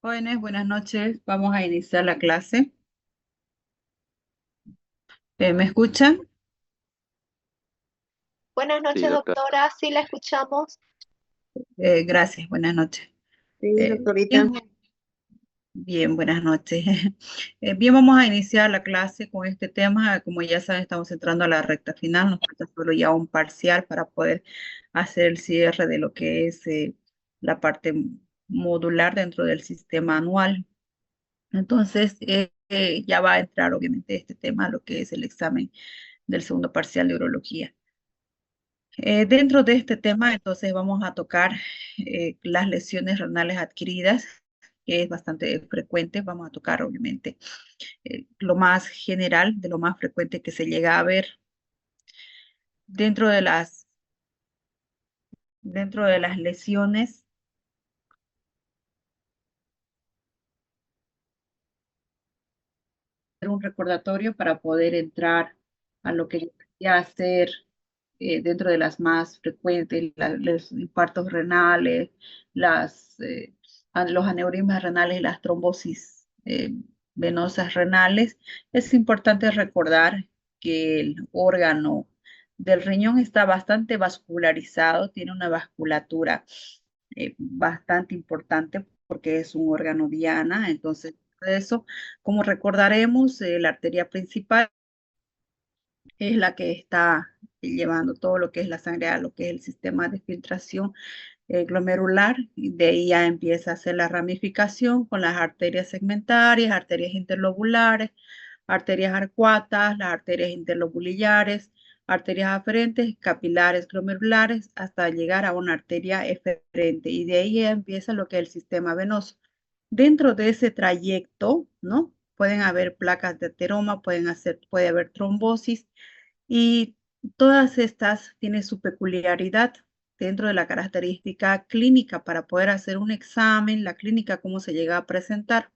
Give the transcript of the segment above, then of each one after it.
Jóvenes, buenas noches. Vamos a iniciar la clase. ¿Me escuchan? Buenas Sí, noches, doctor. doctora. Sí, la escuchamos. Gracias, buenas noches. Sí, doctorita. Bien, buenas noches. Bien, vamos a iniciar la clase con este tema. Como ya saben, estamos entrando a la recta final. Nos falta solo ya un parcial para poder hacer el cierre de lo que es la parte modular dentro del sistema anual. Entonces, ya va a entrar obviamente este tema, lo que es el examen del segundo parcial de urología. Dentro de este tema, entonces vamos a tocar las lesiones renales adquiridas, que es bastante frecuente. Vamos a tocar, obviamente, lo más general, de lo más frecuente que se llega a ver dentro dentro de las lesiones. Un recordatorio para poder entrar a lo que yo quería hacer dentro de las más frecuentes, los infartos renales, los aneurismas renales y las trombosis venosas renales. Es importante recordar que el órgano del riñón está bastante vascularizado, tiene una vasculatura bastante importante porque es un órgano diana. Entonces, eso, como recordaremos, la arteria principal es la que está llevando todo lo que es la sangre a lo que es el sistema de filtración glomerular, y de ahí ya empieza a hacer la ramificación con las arterias segmentarias, arterias interlobulares, arterias arcuatas, las arterias interlobulillares, arterias aferentes, capilares glomerulares, hasta llegar a una arteria eferente, y de ahí ya empieza lo que es el sistema venoso. Dentro de ese trayecto, ¿no? Pueden haber placas de ateroma, puede haber trombosis, y todas estas tienen su peculiaridad dentro de la característica clínica para poder hacer un examen, la clínica, cómo se llega a presentar.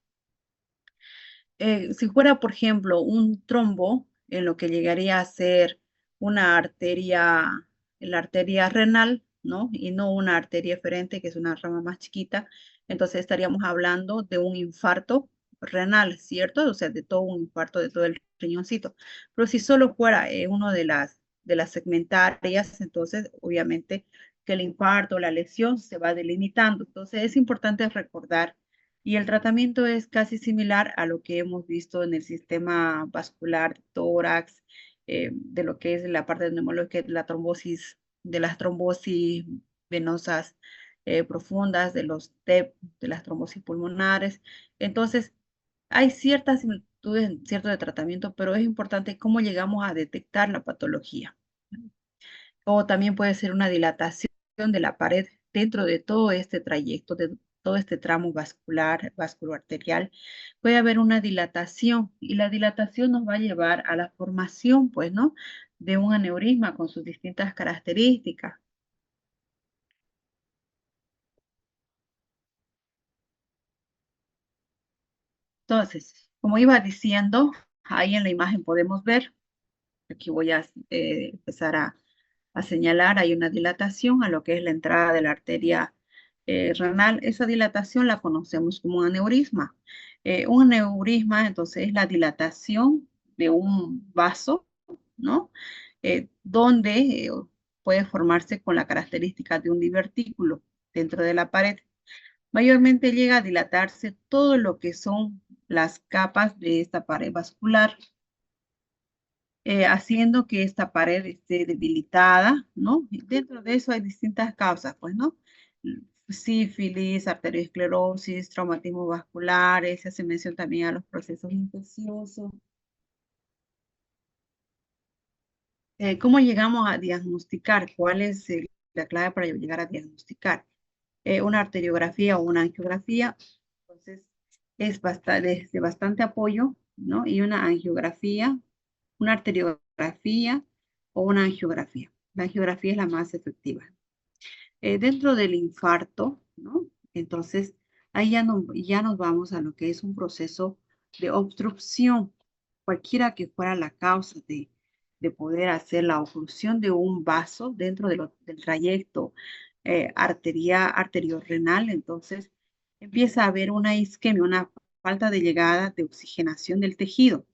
Si fuera, por ejemplo, un trombo, en lo que llegaría a ser una arteria, la arteria renal, ¿no? Y no una arteria eferente, que es una rama más chiquita, entonces estaríamos hablando de un infarto renal, ¿cierto? O sea, de todo un infarto de todo el riñoncito. Pero si solo fuera uno de las segmentarias, entonces obviamente que el infarto, la lesión se va delimitando. Entonces es importante recordar, y el tratamiento es casi similar a lo que hemos visto en el sistema vascular de tórax, de lo que es la parte neumológica, de las trombosis venosas profundas, de los TEP, de las trombosis pulmonares. Entonces, hay ciertas similitudes en cierto de tratamiento, pero es importante cómo llegamos a detectar la patología. O también puede ser una dilatación de la pared dentro de todo este trayecto, de todo este tramo vascular, vasculoarterial. Puede haber una dilatación, y la dilatación nos va a llevar a la formación, pues, ¿no? De un aneurisma con sus distintas características. Entonces, como iba diciendo, ahí en la imagen podemos ver, aquí voy a empezar a señalar, hay una dilatación a lo que es la entrada de la arteria renal. Esa dilatación la conocemos como un aneurisma. Un aneurisma, entonces, es la dilatación de un vaso, ¿no? Donde puede formarse con la característica de un divertículo dentro de la pared. Mayormente llega a dilatarse todo lo que son las capas de esta pared vascular. haciendo que esta pared esté debilitada, ¿no? Y dentro de eso hay distintas causas, pues, ¿no? Sífilis, arteriosclerosis, traumatismo vasculares, se hace mención también a los procesos infecciosos. ¿Cómo llegamos a diagnosticar? ¿Cuál es la clave para llegar a diagnosticar? Una arteriografía o una angiografía. Entonces, es de bastante apoyo, ¿no? Y una angiografía, una arteriografía o una angiografía. La angiografía es la más efectiva. Dentro del infarto, ¿no? Entonces, ahí ya nos vamos a lo que es un proceso de obstrucción, cualquiera que fuera la causa de poder hacer la oclusión de un vaso dentro del trayecto arteriorrenal, entonces empieza a haber una isquemia, una falta de llegada de oxigenación del tejido,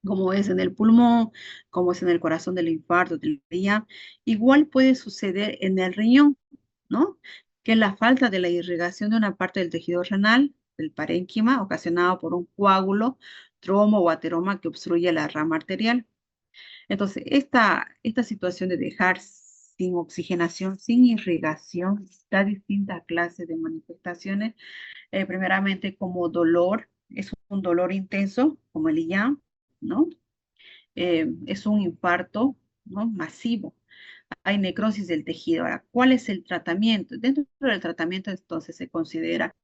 como es en el pulmón, como es en el corazón del infarto, del riñón. Igual puede suceder en el riñón, ¿no? Que es la falta de la irrigación de una parte del tejido renal, del parénquima, ocasionado por un coágulo, trombo o ateroma que obstruye la rama arterial. Entonces, esta situación de dejar sin oxigenación, sin irrigación, da distintas clases de manifestaciones. Primeramente como dolor, es un dolor intenso, como el IAM, ¿no? Es un infarto, ¿no? Masivo. Hay necrosis del tejido. Ahora, ¿cuál es el tratamiento? Dentro del tratamiento, entonces, se considera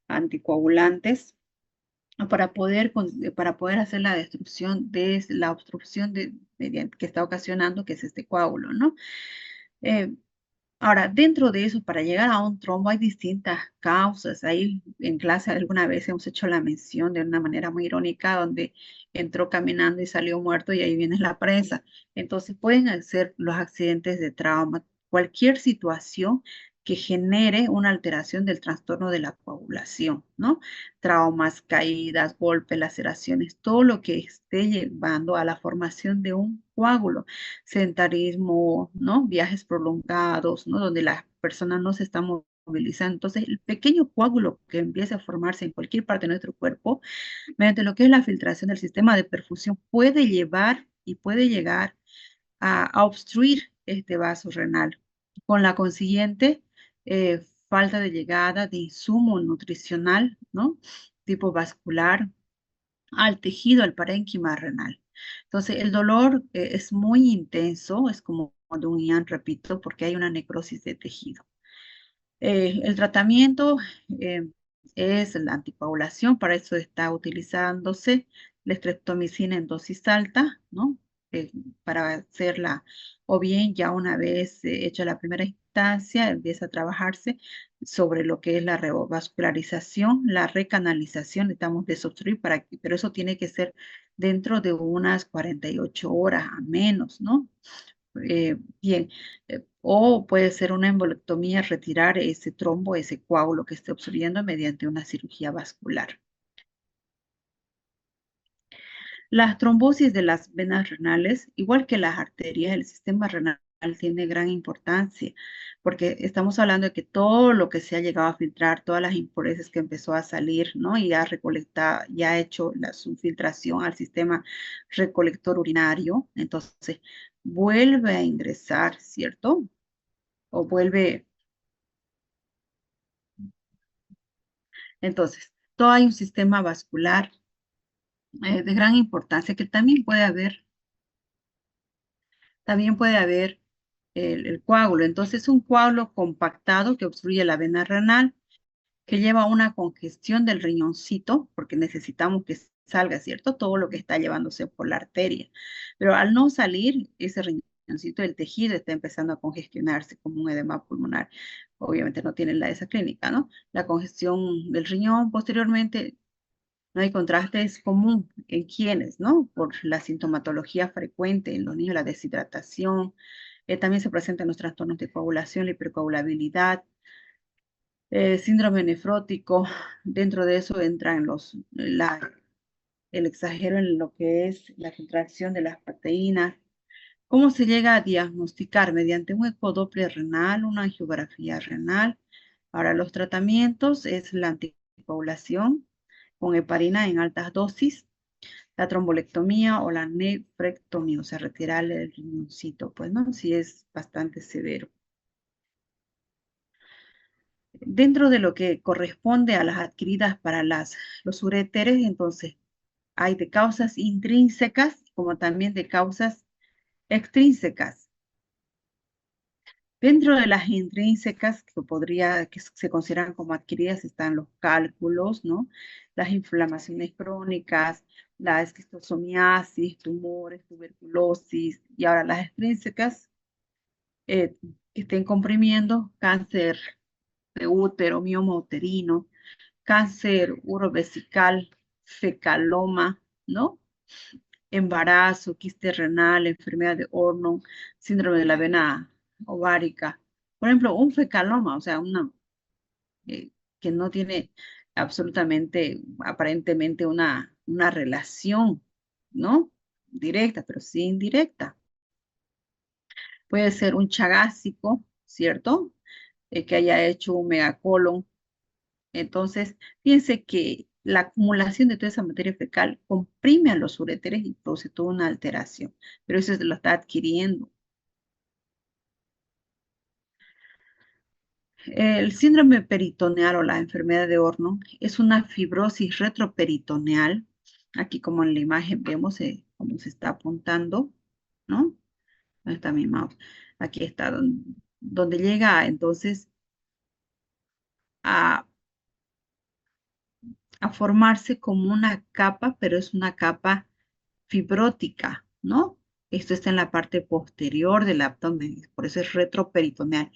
anticoagulantes para poder hacer la destrucción de la obstrucción que está ocasionando, que es este coágulo, ¿no? Eh, Ahora, dentro de eso, para llegar a un trombo hay distintas causas. Ahí en clase alguna vez hemos hecho la mención de una manera muy irónica donde entró caminando y salió muerto y ahí viene la presa. Entonces pueden ser los accidentes de trauma, cualquier situación que genere una alteración del trastorno de la coagulación, ¿no? Traumas, caídas, golpes, laceraciones, todo lo que esté llevando a la formación de un coágulo, sedentarismo, ¿no? Viajes prolongados, ¿no? Donde las personas no se están movilizando. Entonces, el pequeño coágulo que empiece a formarse en cualquier parte de nuestro cuerpo, mediante lo que es la filtración del sistema de perfusión, puede llevar y puede llegar a obstruir este vaso renal, con la consiguiente falta de llegada de insumo nutricional, ¿no? Tipo vascular, al tejido, al parénquima renal. Entonces, el dolor es muy intenso, es como de un IAN, repito, porque hay una necrosis de tejido. El tratamiento eh, es la anticoagulación, para eso está utilizándose la estreptomicina en dosis alta, ¿no? Eh, para hacerla, o bien ya una vez hecha la primera instancia, empieza a trabajarse sobre lo que es la revascularización, la recanalización, necesitamos desobstruir, pero eso tiene que ser dentro de unas 48 horas a menos, ¿no? Bien, o puede ser una embolectomía, retirar ese trombo, ese coágulo que esté obstruyendo mediante una cirugía vascular. Las trombosis de las venas renales, igual que las arterias, el sistema renal tiene gran importancia, porque estamos hablando de que todo lo que se ha llegado a filtrar, todas las impurezas que empezó a salir, ¿no? Y ha recolectado, ya ha hecho su filtración al sistema recolector urinario, entonces vuelve a ingresar, ¿cierto? O vuelve, entonces, todo hay un sistema vascular de gran importancia que también puede haber el coágulo. Entonces, un coágulo compactado que obstruye la vena renal, que lleva a una congestión del riñoncito, porque necesitamos que salga, ¿cierto? Todo lo que está llevándose por la arteria. Pero al no salir, ese riñoncito del tejido está empezando a congestionarse como un edema pulmonar. Obviamente no tiene esa clínica, ¿no? La congestión del riñón posteriormente, no hay contraste, es común en quienes, ¿no? Por la sintomatología frecuente en los niños, la deshidratación, también se presentan los trastornos de coagulación, la hipercoagulabilidad, síndrome nefrótico. Dentro de eso entran el exagero en lo que es la filtración de las proteínas. ¿Cómo se llega a diagnosticar? Mediante un ecodoppler renal, una angiografía renal. Ahora, los tratamientos es la anticoagulación con heparina en altas dosis. la trombolectomía o la nefrectomía, o sea, retirarle el riñoncito, pues, ¿no? Sí es bastante severo. Dentro de lo que corresponde a las adquiridas para los uréteres, entonces, hay de causas intrínsecas como también de causas extrínsecas. Dentro de las intrínsecas que se consideran como adquiridas están los cálculos, ¿no? Las inflamaciones crónicas, la esquistosomiasis, tumores, tuberculosis, y ahora las extrínsecas que estén comprimiendo cáncer de útero, mioma uterino, cáncer urovesical, fecaloma, ¿no? Embarazo, quiste renal, enfermedad de Horner, síndrome de la vena ovárica. Por ejemplo, un fecaloma, o sea, que no tiene absolutamente, aparentemente una relación, ¿no? Directa, pero sí indirecta. Puede ser un chagásico, ¿cierto? Que haya hecho un megacolon. Entonces, piense que la acumulación de toda esa materia fecal comprime a los uréteres y produce toda una alteración, pero eso se lo está adquiriendo. El síndrome peritoneal o la enfermedad de Horno es una fibrosis retroperitoneal. Aquí como en la imagen vemos cómo se está apuntando, ¿no? Ahí está mi mouse. Aquí está donde llega entonces a formarse como una capa, pero es una capa fibrótica, ¿no? Esto está en la parte posterior del abdomen, por eso es retroperitoneal,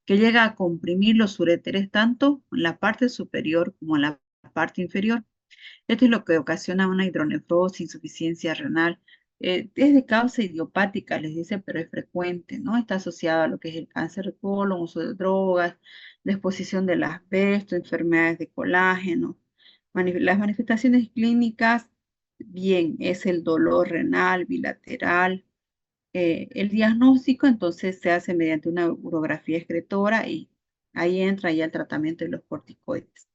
que llega a comprimir los uréteres tanto en la parte superior como en la parte inferior. Esto es lo que ocasiona una hidronefrosis, insuficiencia renal. Es de causa idiopática, les dice, pero es frecuente, ¿no? Está asociado a lo que es el cáncer de colon, uso de drogas, la exposición del asbesto, enfermedades de colágeno. Las manifestaciones clínicas, bien, es el dolor renal bilateral. El diagnóstico entonces se hace mediante una urografía excretora y ahí entra ya el tratamiento de los corticoides.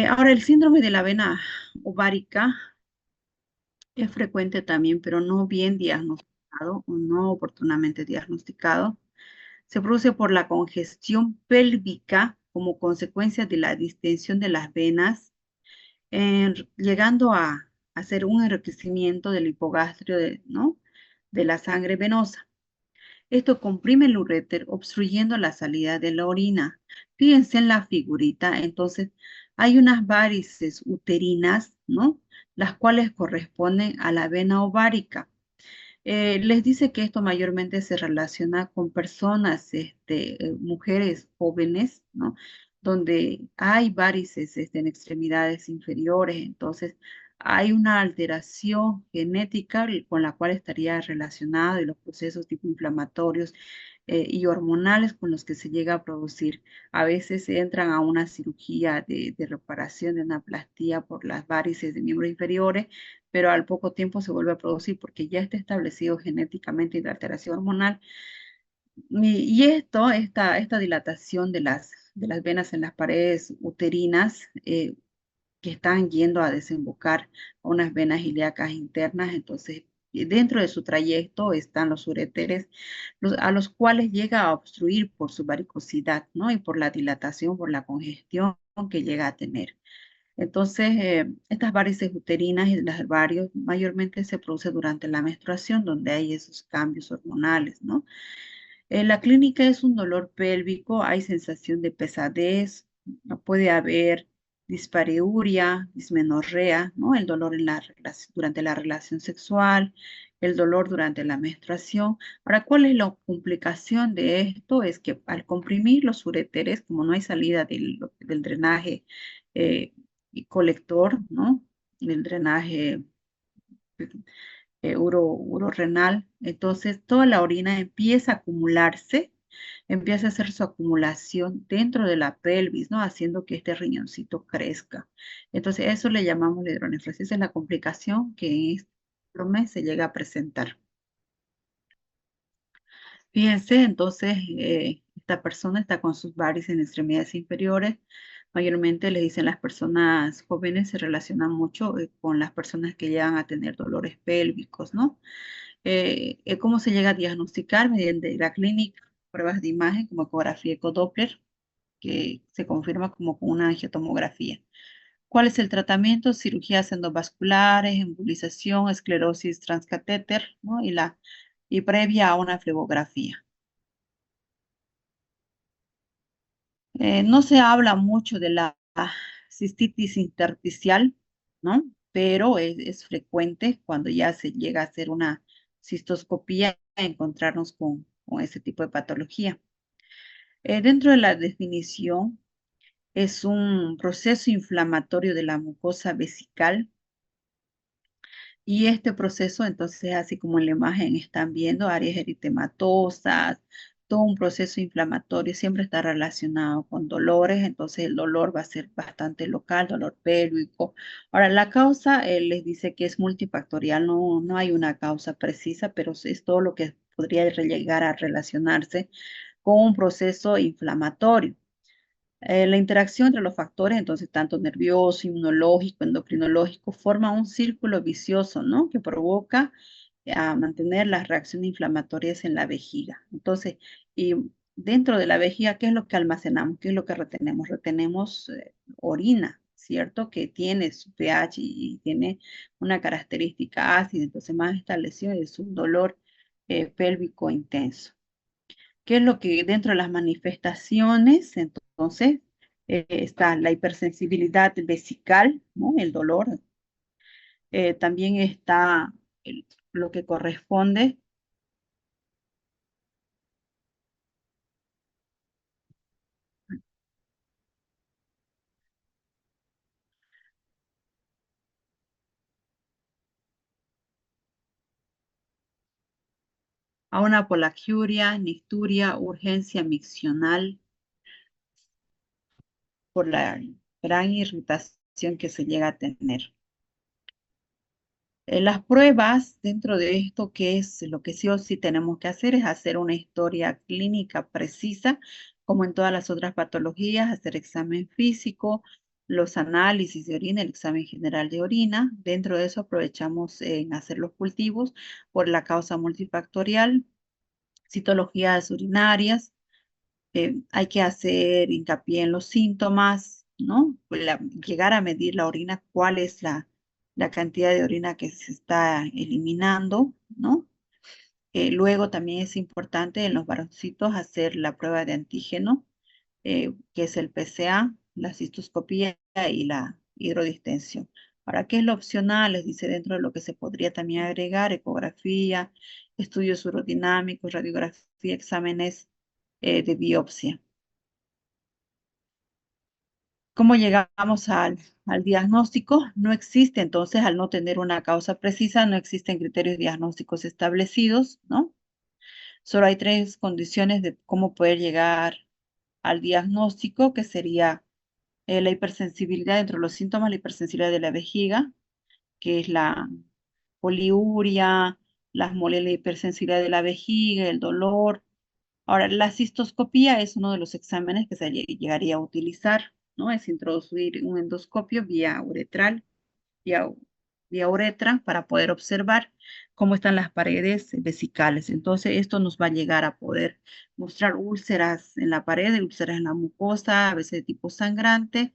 Ahora, el síndrome de la vena ovárica es frecuente también, pero no bien diagnosticado o no oportunamente diagnosticado. Se produce por la congestión pélvica como consecuencia de la distensión de las venas, llegando a hacer un enriquecimiento del hipogastrio ¿no? de la sangre venosa. Esto comprime el uréter, obstruyendo la salida de la orina. Fíjense en la figurita, entonces hay unas varices uterinas, ¿no? Las cuales corresponden a la vena ovárica. Les dice que esto mayormente se relaciona con personas, mujeres jóvenes, ¿no? Donde hay varices, en extremidades inferiores, entonces hay una alteración genética con la cual estaría relacionado y los procesos tipo inflamatorios y hormonales con los que se llega a producir. A veces entran a una cirugía de reparación, de una plastía por las varices de miembros inferiores, pero al poco tiempo se vuelve a producir porque ya está establecido genéticamente la alteración hormonal. Y esta dilatación de las venas en las paredes uterinas que están yendo a desembocar a unas venas ilíacas internas, entonces dentro de su trayecto están los uréteres, a los cuales llega a obstruir por su varicosidad, ¿no? Y por la dilatación, por la congestión que llega a tener. Entonces, estas varices uterinas y las varios mayormente se producen durante la menstruación, donde hay esos cambios hormonales, ¿no? En la clínica es un dolor pélvico, hay sensación de pesadez, no puede haber dispareuria, dismenorrea, ¿no? El dolor durante la relación sexual, el dolor durante la menstruación. Ahora, ¿cuál es la complicación de esto? Es que al comprimir los uréteres, como no hay salida del drenaje eh, y colector, ¿no? Del drenaje urorrenal. Entonces, toda la orina empieza a acumularse, empieza a hacer su acumulación dentro de la pelvis, ¿no? Haciendo que este riñoncito crezca. Entonces, eso le llamamos la hidronefrosis. Esa es la complicación que en este síndrome se llega a presentar. Fíjense, entonces, esta persona está con sus varices en extremidades inferiores, Mayormente les dicen las personas jóvenes se relacionan mucho con las personas que llegan a tener dolores pélvicos, ¿no? ¿Cómo se llega a diagnosticar? Mediante la clínica, pruebas de imagen como ecografía ecodoppler, que se confirma como con una angiotomografía. ¿Cuál es el tratamiento? Cirugías endovasculares, embolización, esclerosis transcatéter, ¿no? Y previa a una flebografía. No se habla mucho de la cistitis intersticial, ¿no? Pero es frecuente cuando ya se llega a hacer una cistoscopía encontrarnos con ese tipo de patología. Dentro de la definición, es un proceso inflamatorio de la mucosa vesical y este proceso, entonces, así como en la imagen están viendo, áreas eritematosas, todo un proceso inflamatorio siempre está relacionado con dolores, entonces el dolor va a ser bastante local, dolor pélvico. Ahora, la causa, les dice que es multifactorial, no hay una causa precisa, pero es todo lo que podría llegar a relacionarse con un proceso inflamatorio. La interacción entre los factores, entonces, tanto nervioso, inmunológico, endocrinológico, forma un círculo vicioso, ¿no? Que provoca a mantener las reacciones inflamatorias en la vejiga. Entonces, y dentro de la vejiga, ¿qué es lo que almacenamos? ¿Qué es lo que retenemos? Retenemos orina, ¿cierto? Que tiene su pH y tiene una característica ácida, entonces más establecido es un dolor pélvico intenso. ¿Qué es lo que dentro de las manifestaciones? Entonces, está la hipersensibilidad vesical, ¿no? El dolor. También está lo que corresponde a una poliaguria, nicturia, urgencia miccional por la gran irritación que se llega a tener. Las pruebas dentro de esto, que es lo que sí o sí tenemos que hacer, es hacer una historia clínica precisa, como en todas las otras patologías, hacer examen físico, los análisis de orina, el examen general de orina. Dentro de eso aprovechamos en hacer los cultivos por la causa multifactorial, citologías urinarias, hay que hacer hincapié en los síntomas, ¿no? Llegar a medir la orina, cuál es la cantidad de orina que se está eliminando, ¿no? Luego también es importante en los varoncitos hacer la prueba de antígeno, que es el PSA, la cistoscopía y la hidrodistensión. Ahora, ¿qué es lo opcional? Les dice dentro de lo que se podría también agregar ecografía, estudios urodinámicos, radiografía, exámenes de biopsia. ¿Cómo llegamos al diagnóstico? No existe, entonces, al no tener una causa precisa, no existen criterios diagnósticos establecidos, ¿no? Solo hay tres condiciones de cómo poder llegar al diagnóstico, que sería la hipersensibilidad entre los síntomas, la hipersensibilidad de la vejiga, que es la poliuria, las moléculas de hipersensibilidad de la vejiga, el dolor. Ahora, la cistoscopía es uno de los exámenes que se llegaría a utilizar, ¿no? Es introducir un endoscopio vía uretral, vía, vía uretra, para poder observar cómo están las paredes vesicales. Entonces, esto nos va a llegar a poder mostrar úlceras en la pared, úlceras en la mucosa, a veces de tipo sangrante,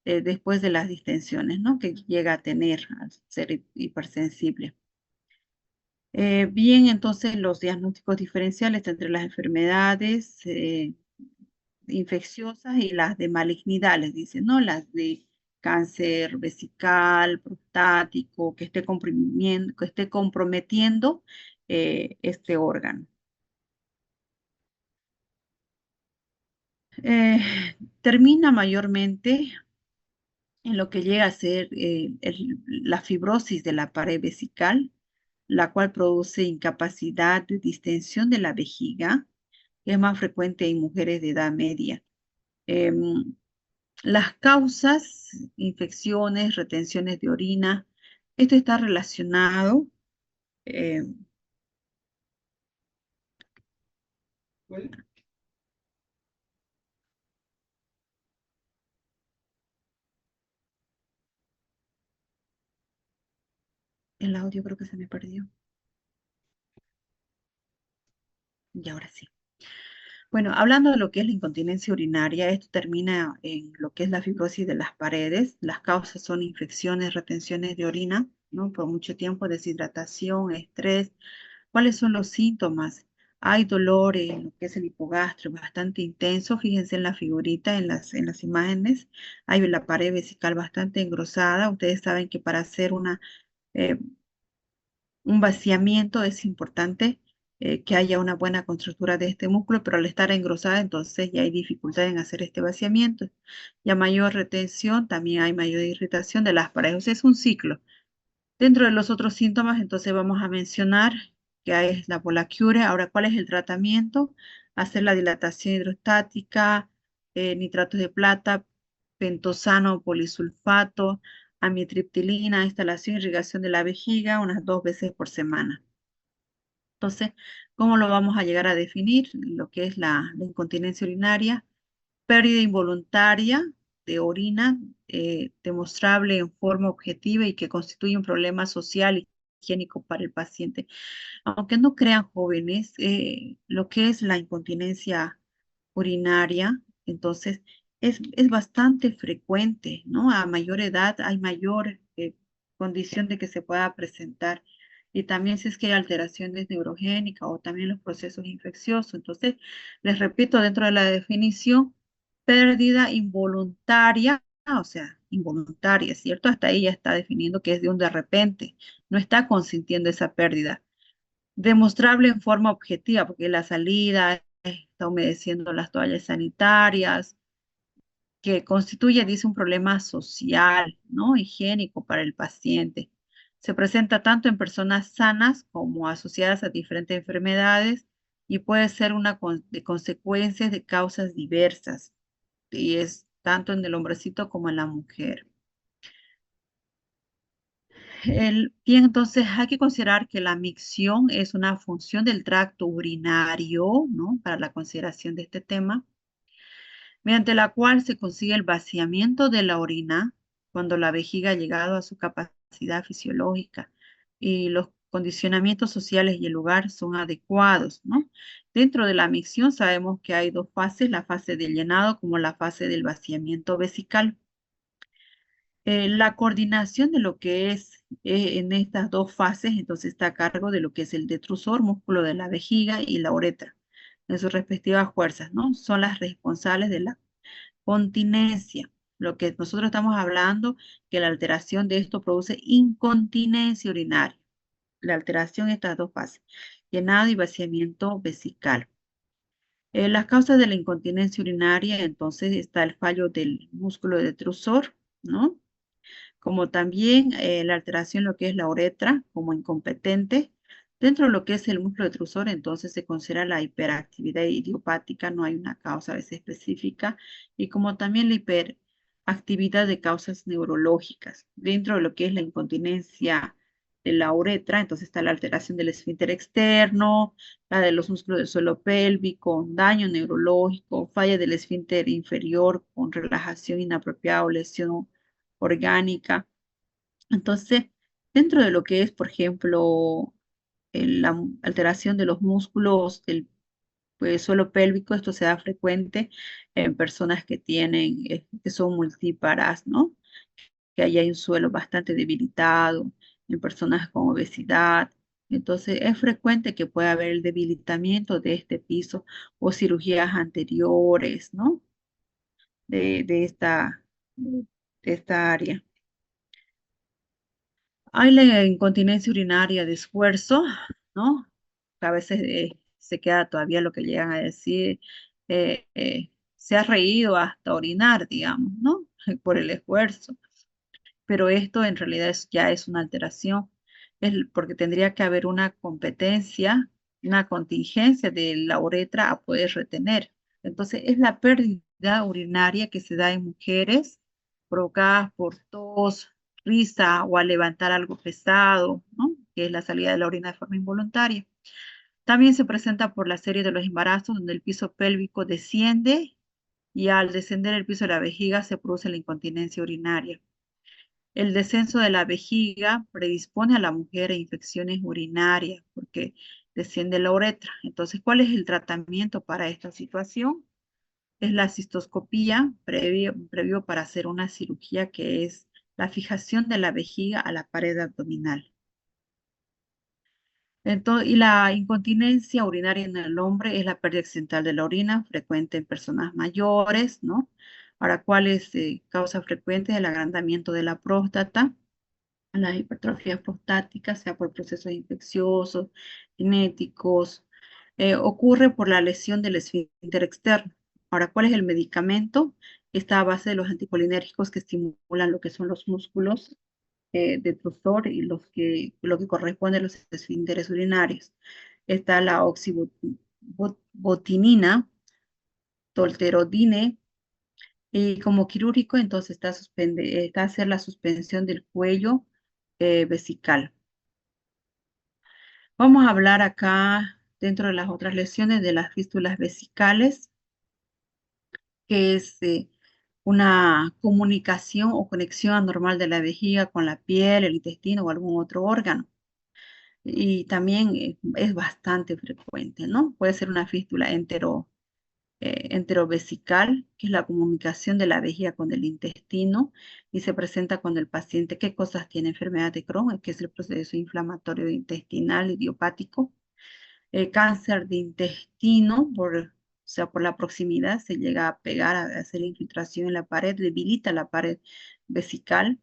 después de las distensiones, ¿no? Que llega a tener al ser hipersensible. Bien, entonces los diagnósticos diferenciales entre las enfermedades infecciosas y las de malignidad, les dicen, ¿no? Las de cáncer vesical, prostático, que esté comprometiendo este órgano. Eh, Termina mayormente en lo que llega a ser la fibrosis de la pared vesical, la cual produce incapacidad de distensión de la vejiga, que es más frecuente en mujeres de edad media. Em, las causas, infecciones, retenciones de orina, esto está relacionado eh, El audio creo que se me perdió. Y ahora sí. Bueno, hablando de lo que es la incontinencia urinaria, esto termina en lo que es la fibrosis de las paredes. Las causas son infecciones, retenciones de orina, ¿no? Por mucho tiempo, deshidratación, estrés. ¿Cuáles son los síntomas? Hay dolor en lo que es el hipogastrio bastante intenso. Fíjense en la figurita, en las imágenes. Hay la pared vesical bastante engrosada. Ustedes saben que para hacer eh, un vaciamiento es importante que haya una buena constructura de este músculo, pero al estar engrosada, entonces ya hay dificultad en hacer este vaciamiento. Y a mayor retención, también hay mayor irritación de las paredes. O sea, es un ciclo. Dentro de los otros síntomas, entonces vamos a mencionar que hay la polacure. Ahora, ¿cuál es el tratamiento? Hacer la dilatación hidrostática, nitratos de plata, pentosano, polisulfato, amitriptilina, instalación y irrigación de la vejiga unas 2 veces por semana. Entonces, ¿cómo lo vamos a llegar a definir? Lo que es la incontinencia urinaria, pérdida involuntaria de orina demostrable en forma objetiva y que constituye un problema social y higiénico para el paciente. Aunque no crean jóvenes, lo que es la incontinencia urinaria, entonces es bastante frecuente, ¿no? A mayor edad hay mayor condición de que se pueda presentar. Y también si es que hay alteraciones neurogénicas o también los procesos infecciosos. Entonces, les repito, dentro de la definición, pérdida involuntaria, o sea, involuntaria, ¿cierto? Hasta ahí ya está definiendo que es de un de repente, no está consintiendo esa pérdida demostrable en forma objetiva, porque la salida está humedeciendo las toallas sanitarias, que constituye, dice, un problema social, ¿no? Higiénico para el paciente. Se presenta tanto en personas sanas como asociadas a diferentes enfermedades y puede ser una de consecuencias de causas diversas, y es tanto en el hombrecito como en la mujer. Bien, entonces hay que considerar que la micción es una función del tracto urinario, ¿no? Para la consideración de este tema, mediante la cual se consigue el vaciamiento de la orina cuando la vejiga ha llegado a su capacidad fisiológica y los condicionamientos sociales y el lugar son adecuados, ¿no? Dentro de la micción sabemos que hay dos fases, la fase del llenado como la fase del vaciamiento vesical. La coordinación de lo que es en estas dos fases, entonces está a cargo de lo que es el detrusor, músculo de la vejiga y la uretra, en sus respectivas fuerzas, ¿no? Son las responsables de la continencia. Lo que nosotros estamos hablando, que la alteración de esto produce incontinencia urinaria. La alteración de estas dos fases, llenado y vaciamiento vesical. Las causas de la incontinencia urinaria, entonces está el fallo del músculo detrusor, ¿no? Como también la alteración en lo que es la uretra como incompetente. Dentro de lo que es el músculo detrusor, entonces se considera la hiperactividad idiopática, no hay una causa a veces específica, y como también la hiperactividad de causas neurológicas. Dentro de lo que es la incontinencia de la uretra, entonces está la alteración del esfínter externo, la de los músculos del suelo pélvico, daño neurológico, falla del esfínter inferior con relajación inapropiada o lesión orgánica. Entonces, dentro de lo que es, por ejemplo, la alteración de los músculos del pues, suelo pélvico, esto se da frecuente en personas que tienen, que son multíparas, ¿no? Que ahí hay un suelo bastante debilitado, en personas con obesidad. Entonces, es frecuente que pueda haber el debilitamiento de este piso o cirugías anteriores, ¿no? De esta área. Hay la incontinencia urinaria de esfuerzo, ¿no? A veces se queda todavía lo que llegan a decir, se ha reído hasta orinar, digamos, ¿no? Por el esfuerzo. Pero esto en realidad ya es una alteración, porque tendría que haber una competencia, una contingencia de la uretra a poder retener. Entonces, es la pérdida urinaria que se da en mujeres provocadas por tos, risa o al levantar algo pesado, ¿no? Que es la salida de la orina de forma involuntaria. También se presenta por la serie de los embarazos, donde el piso pélvico desciende y al descender el piso de la vejiga se produce la incontinencia urinaria. El descenso de la vejiga predispone a la mujer a infecciones urinarias porque desciende la uretra. Entonces, ¿cuál es el tratamiento para esta situación? Es la cistoscopía previo para hacer una cirugía que es la fijación de la vejiga a la pared abdominal. Entonces, y la incontinencia urinaria en el hombre es la pérdida accidental de la orina, frecuente en personas mayores, ¿no? Ahora, ¿cuál es causa frecuente? El agrandamiento de la próstata, la hipertrofia prostática, sea por procesos infecciosos, genéticos, ocurre por la lesión del esfínter externo. Ahora, ¿cuál es el medicamento? Está a base de los anticolinérgicos que estimulan lo que son los músculos detrusor y lo que corresponde a los esfínteres urinarios. Está la oxibotinina, tolterodine, y como quirúrgico, entonces está hacer la suspensión del cuello vesical. Vamos a hablar acá, dentro de las otras lesiones, de las fístulas vesicales, que es una comunicación o conexión anormal de la vejiga con la piel, el intestino o algún otro órgano. Y también es bastante frecuente, ¿no? Puede ser una fístula enterovesical, que es la comunicación de la vejiga con el intestino y se presenta cuando el paciente, ¿qué cosas tiene? Enfermedad de Crohn, que es el proceso inflamatorio intestinal idiopático, cáncer de intestino, o sea, por la proximidad se llega a pegar, a hacer infiltración en la pared, debilita la pared vesical.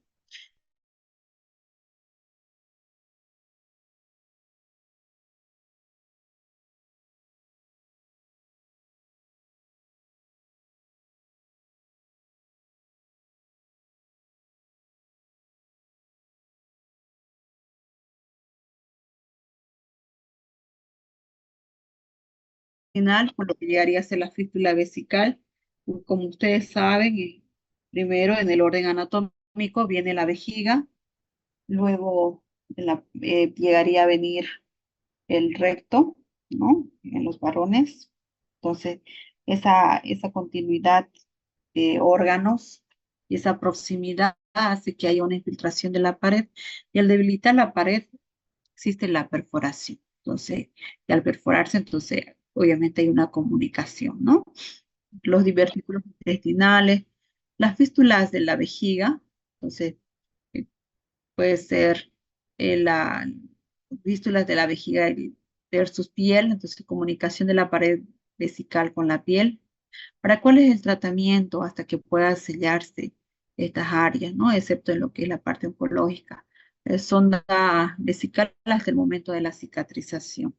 Final, por lo que llegaría a ser la fístula vesical. Como ustedes saben, primero en el orden anatómico viene la vejiga, luego llegaría a venir el recto, ¿no? En los varones. Entonces, esa continuidad de órganos y esa proximidad hace que haya una infiltración de la pared y al debilitar la pared existe la perforación. Entonces, y al perforarse, entonces, obviamente hay una comunicación, ¿no? Los divertículos intestinales, las fístulas de la vejiga, entonces, eh, puede ser la fístulas de la vejiga versus piel, entonces, comunicación de la pared vesical con la piel. ¿Para cuál es el tratamiento hasta que pueda sellarse estas áreas, ¿no? Excepto en lo que es la parte oncológica. Sonda vesical hasta el momento de la cicatrización.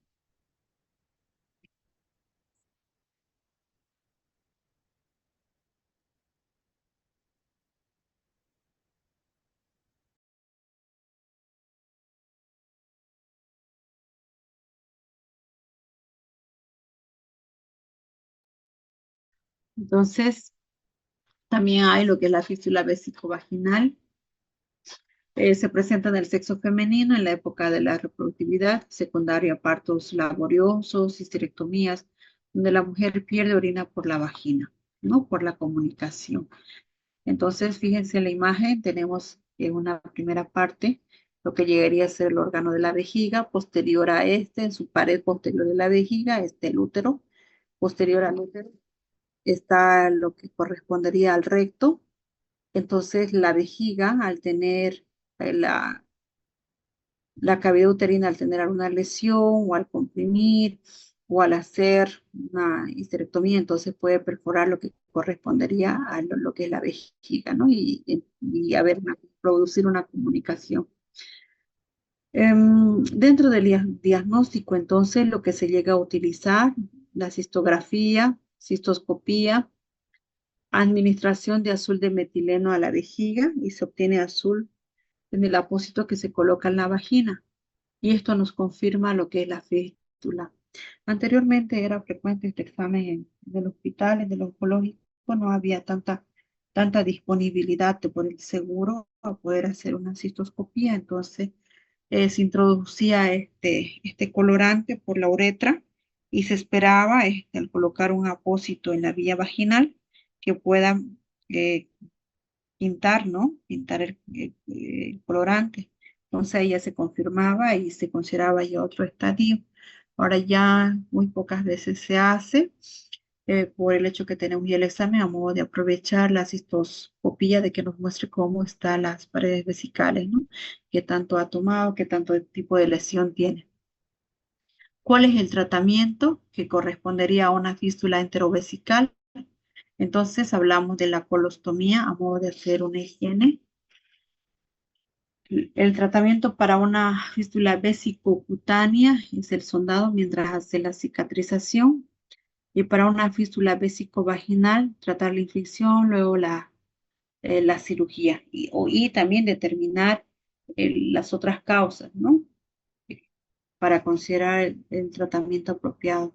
Entonces, también hay lo que es la fístula vesicovaginal. Se presenta en el sexo femenino en la época de la reproductividad, secundaria a partos laboriosos, histerectomías, donde la mujer pierde orina por la vagina, ¿no? Por la comunicación. Entonces, fíjense en la imagen, tenemos en una primera parte lo que llegaría a ser el órgano de la vejiga, posterior a este, en su pared posterior de la vejiga, está el útero, posterior al útero está lo que correspondería al recto. Entonces, la vejiga, al tener la cavidad uterina, al tener alguna lesión o al comprimir o al hacer una histerectomía, entonces puede perforar lo que correspondería a lo que es la vejiga, ¿no? Y producir una comunicación. Dentro del diagnóstico, entonces, lo que se llega a utilizar, la cistografía, cistoscopía, administración de azul de metileno a la vejiga y se obtiene azul en el apósito que se coloca en la vagina. Y esto nos confirma lo que es la fístula. Anteriormente era frecuente este examen en el hospital, en el oncológico, no había tanta disponibilidad por el seguro a poder hacer una cistoscopía, entonces se introducía este colorante por la uretra y se esperaba al colocar un apósito en la vía vaginal que pueda eh, pintar, ¿no? Pintar el colorante. Entonces ahí ya se confirmaba y se consideraba ya otro estadio. Ahora ya muy pocas veces se hace por el hecho que tenemos ya el examen a modo de aprovechar la cistoscopía de que nos muestre cómo están las paredes vesicales, ¿no? Qué tanto ha tomado, qué tanto tipo de lesión tiene. ¿Cuál es el tratamiento que correspondería a una fístula enterovesical? Entonces hablamos de la colostomía a modo de hacer una higiene. El tratamiento para una fístula vesicocutánea es el sondado mientras hace la cicatrización. Y para una fístula vesicovaginal, tratar la infección, luego la cirugía. Y también determinar las otras causas, ¿no? Para considerar el tratamiento apropiado.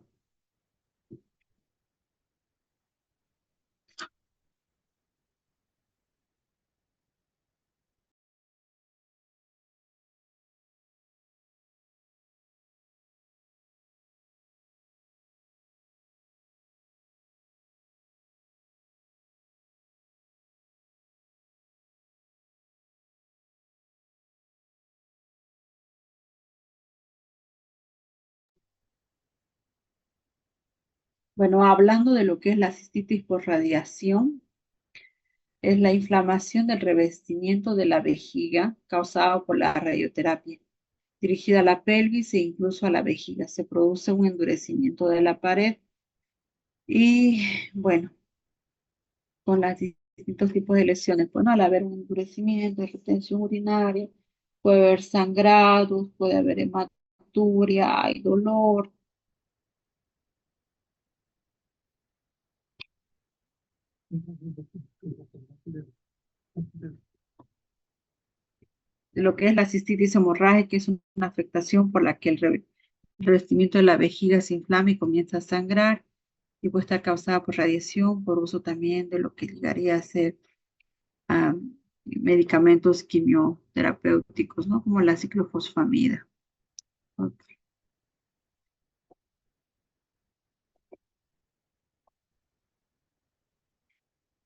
Bueno, hablando de lo que es la cistitis por radiación, es la inflamación del revestimiento de la vejiga causada por la radioterapia, dirigida a la pelvis e incluso a la vejiga. Se produce un endurecimiento de la pared y, bueno, con los distintos tipos de lesiones. Bueno, al haber un endurecimiento, retención urinaria, puede haber sangrados, puede haber hematuria, hay dolor. Lo que es la cistitis hemorrágica es una afectación por la que el revestimiento de la vejiga se inflama y comienza a sangrar y puede estar causada por radiación, por uso también de lo que llegaría a ser medicamentos quimioterapéuticos, ¿no? Como la ciclofosfamida. Ok.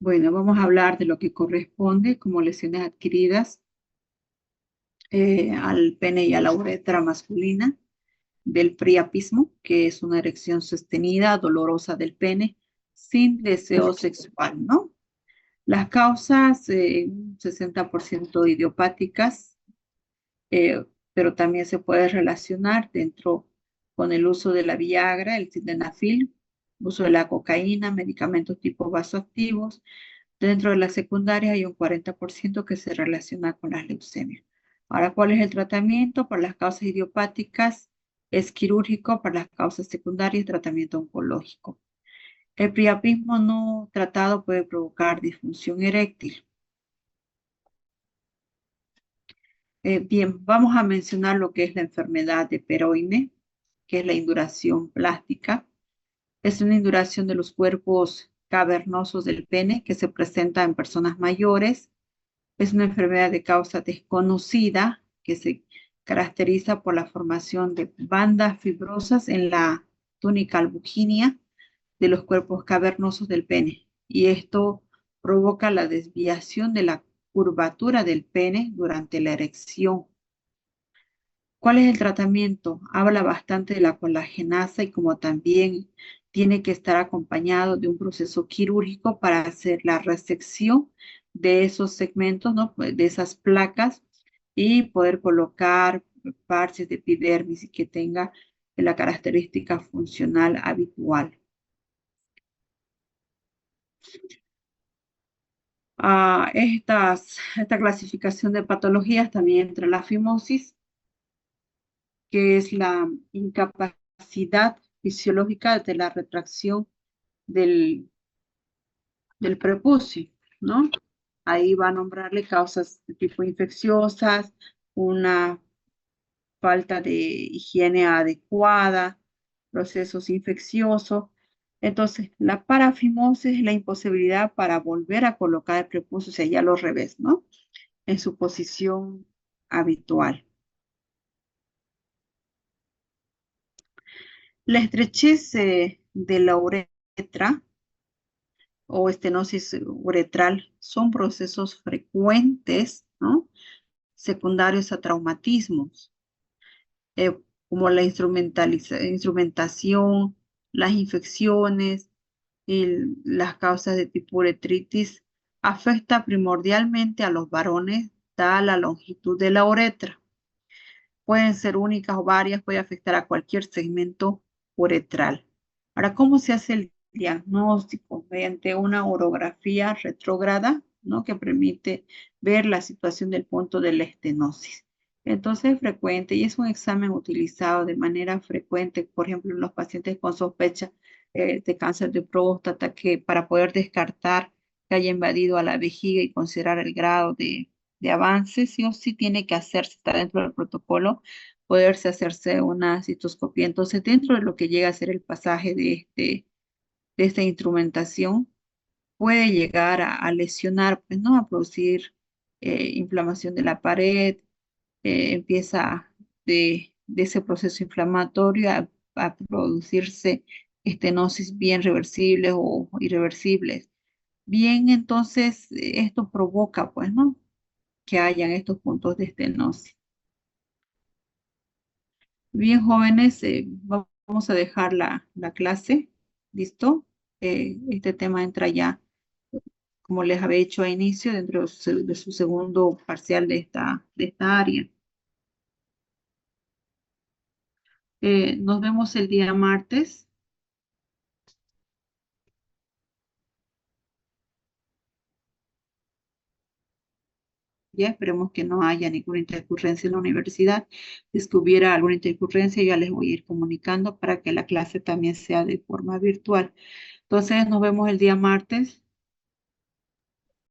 Bueno, vamos a hablar de lo que corresponde como lesiones adquiridas al pene y a la uretra masculina, del priapismo, que es una erección sostenida, dolorosa del pene, sin deseo sexual, ¿no? Las causas, 60% idiopáticas, pero también se puede relacionar dentro con el uso de la Viagra, el sildenafil, uso de la cocaína, medicamentos tipo vasoactivos. Dentro de las secundarias hay un 40% que se relaciona con las leucemias. Ahora, ¿cuál es el tratamiento? Para las causas idiopáticas es quirúrgico, para las causas secundarias tratamiento oncológico. El priapismo no tratado puede provocar disfunción eréctil. Bien, vamos a mencionar lo que es la enfermedad de Peroine, que es la induración plástica. Es una induración de los cuerpos cavernosos del pene que se presenta en personas mayores. Es una enfermedad de causa desconocida que se caracteriza por la formación de bandas fibrosas en la túnica albuginea de los cuerpos cavernosos del pene. Y esto provoca la desviación de la curvatura del pene durante la erección. ¿Cuál es el tratamiento? Habla bastante de la colagenasa y como también tiene que estar acompañado de un proceso quirúrgico para hacer la resección de esos segmentos, ¿no? De esas placas y poder colocar parches de epidermis y que tenga la característica funcional habitual. Esta clasificación de patologías también entra la fimosis, que es la incapacidad fisiológica de la retracción del, del prepucio, ¿no? Ahí va a nombrarle causas de tipo infecciosas, una falta de higiene adecuada, procesos infecciosos. Entonces, la parafimosis es la imposibilidad para volver a colocar el prepucio, o sea, ya lo revés, ¿no? En su posición habitual. La estrechez de la uretra o estenosis uretral son procesos frecuentes, ¿no? Secundarios a traumatismos, eh, como la instrumentación, las infecciones y las causas de tipo uretritis, afecta primordialmente a los varones, dada la longitud de la uretra. Pueden ser únicas o varias, puede afectar a cualquier segmento uretral. Ahora, ¿cómo se hace el diagnóstico? Mediante una orografía retrógrada, ¿no? Que permite ver la situación del punto de la estenosis. Entonces es frecuente y es un examen utilizado de manera frecuente, por ejemplo, en los pacientes con sospecha de cáncer de próstata, que para poder descartar que haya invadido a la vejiga y considerar el grado de avance, sí o sí tiene que hacerse, está dentro del protocolo, poderse hacerse una citoscopía. Entonces, dentro de lo que llega a ser el pasaje de esta instrumentación, puede llegar a lesionar, pues, ¿no? A producir inflamación de la pared, empieza de ese proceso inflamatorio a producirse estenosis bien reversibles o irreversibles. Bien, entonces esto provoca, pues, ¿no? Que hayan estos puntos de estenosis. Bien, jóvenes, vamos a dejar la clase. ¿Listo? Este tema entra ya, como les había dicho a inicio, dentro de su segundo parcial de esta área. Nos vemos el día martes. Ya esperemos que no haya ninguna intercurrencia en la universidad. Si es que hubiera alguna intercurrencia, ya les voy a ir comunicando para que la clase también sea de forma virtual. Entonces, nos vemos el día martes.